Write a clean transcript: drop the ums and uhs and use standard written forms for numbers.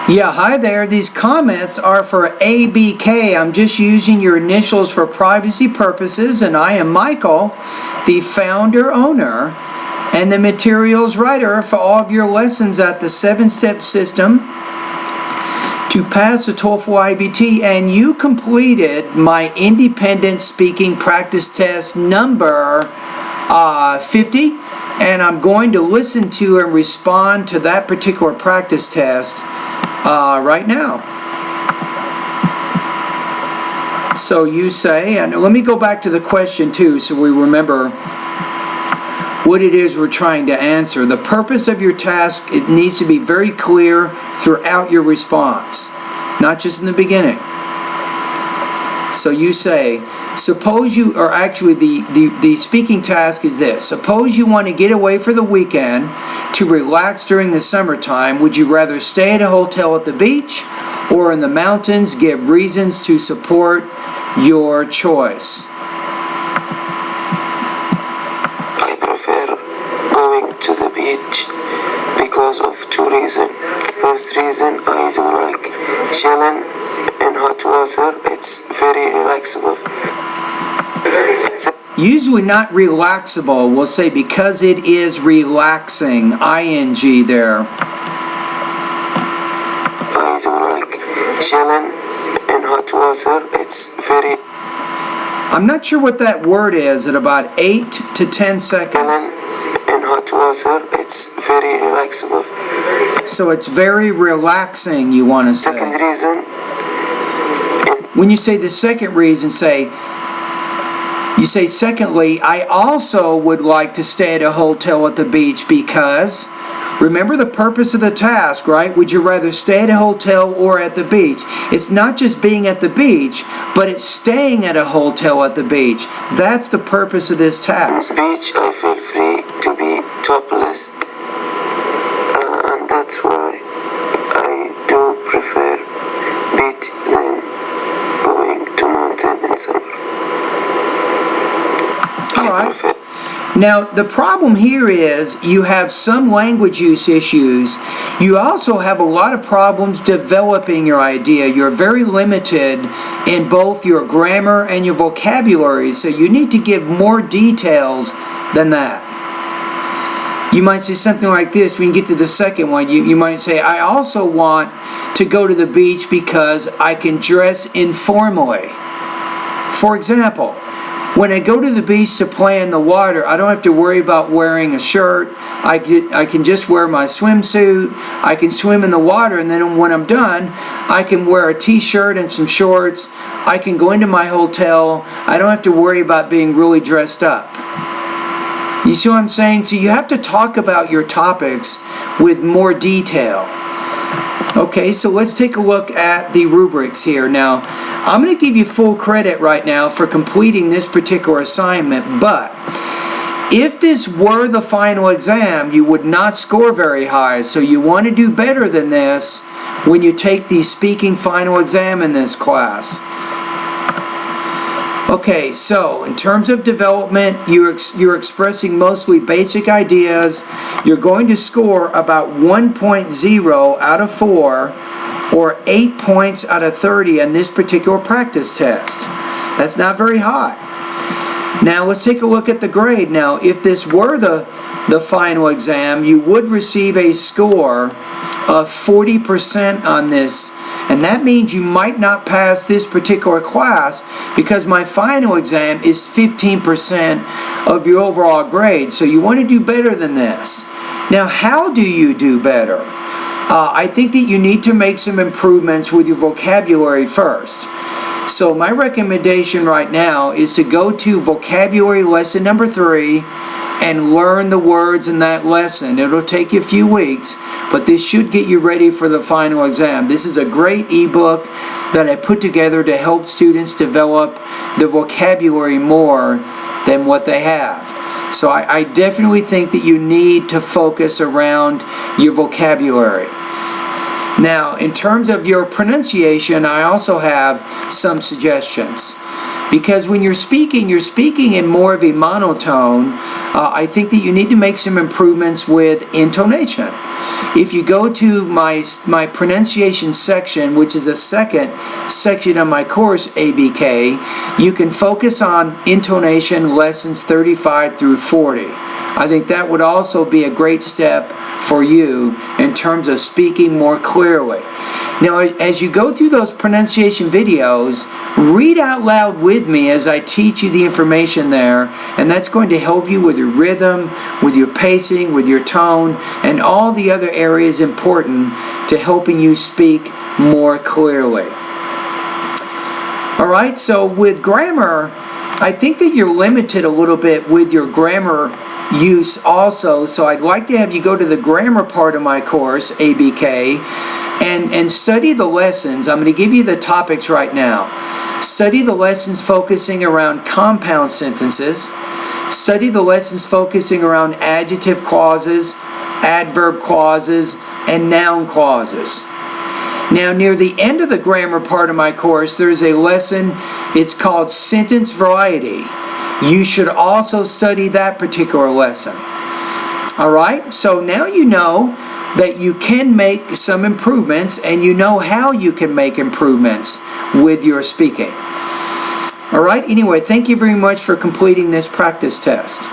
Yeah, hi there. These comments are for ABK. I'm just using your initials for privacy purposes, and I am Michael, the founder, owner, and the materials writer for all of your lessons at the 7-step system to pass the TOEFL IBT, and you completed my independent speaking practice test number 50, and I'm going to listen to and respond to that particular practice test right now. So you say, and let me go back to the question too so we remember what it is we're trying to answer. The purpose of your task, it needs to be very clear throughout your response, not just in the beginning. So you say, suppose you, or actually the speaking task is this. Suppose you want to get away for the weekend to relax during the summertime. Would you rather stay at a hotel at the beach or in the mountains? Give reasons to support your choice. I prefer going to the beach because of 2 reasons. First reason, I do like chilling in hot water. It's very relaxable. Usually not relaxable. We'll say because it is relaxing. ING there. I do like chilling in hot water. It's very... I'm not sure what that word is at about 8 to 10 seconds. Chilling in hot water. It's very relaxable. So it's very relaxing, you want to say. Second reason... When you say the second reason, you say, secondly, I also would like to stay at a hotel at the beach because, remember the purpose of the task, right? Would you rather stay at a hotel or at the beach? It's not just being at the beach, but it's staying at a hotel at the beach. That's the purpose of this task. Beach, I feel free to be topless. And that's why I do prefer beach than going to mountain in summer. Right. Now, the problem here is you have some language use issues. You also have a lot of problems developing your idea. You're very limited in both your grammar and your vocabulary, so you need to give more details than that. You might say something like this when you get to the second one. You might say, I also want to go to the beach because I can dress informally. For example, when I go to the beach to play in the water, I don't have to worry about wearing a shirt. I can just wear my swimsuit. I can swim in the water, and then when I'm done, I can wear a t-shirt and some shorts. I can go into my hotel. I don't have to worry about being really dressed up. You see what I'm saying? So you have to talk about your topics with more detail. Okay, so let's take a look at the rubrics here. Now, I'm going to give you full credit right now for completing this particular assignment, but if this were the final exam, you would not score very high. So you want to do better than this when you take the speaking final exam in this class. Okay, so in terms of development, you're expressing mostly basic ideas. You're going to score about 1.0 out of 4 or 8 points out of 30 on this particular practice test. That's not very high. Now let's take a look at the grade. Now, if this were the final exam, you would receive a score of 40% on this. And that means you might not pass this particular class because my final exam is 15% of your overall grade. So you want to do better than this. Now, how do you do better? I think that you need to make some improvements with your vocabulary first. So my recommendation right now is to go to vocabulary lesson number 3 and learn the words in that lesson. It'll take you a few weeks, but this should get you ready for the final exam. This is a great ebook that I put together to help students develop the vocabulary more than what they have. So I definitely think that you need to focus around your vocabulary. Now, in terms of your pronunciation, I also have some suggestions. Because when you're speaking in more of a monotone. I think that you need to make some improvements with intonation. If you go to my pronunciation section, which is the second section of my course, ABK, you can focus on intonation lessons 35 through 40. I think that would also be a great step for you in terms of speaking more clearly. Now, as you go through those pronunciation videos, read out loud with me as I teach you the information there, and that's going to help you with your rhythm, with your pacing, with your tone, and all the other areas important to helping you speak more clearly. All right, so with grammar, I think that you're limited a little bit with your grammar use also, so I'd like to have you go to the grammar part of my course, ABK, and study the lessons. I'm going to give you the topics right now. Study the lessons focusing around compound sentences. Study the lessons focusing around adjective clauses, adverb clauses, and noun clauses. Now, near the end of the grammar part of my course, there's a lesson, it's called sentence variety. You should also study that particular lesson. All right, so now you know that you can make some improvements, and you know how you can make improvements with your speaking. All right, anyway, thank you very much for completing this practice test.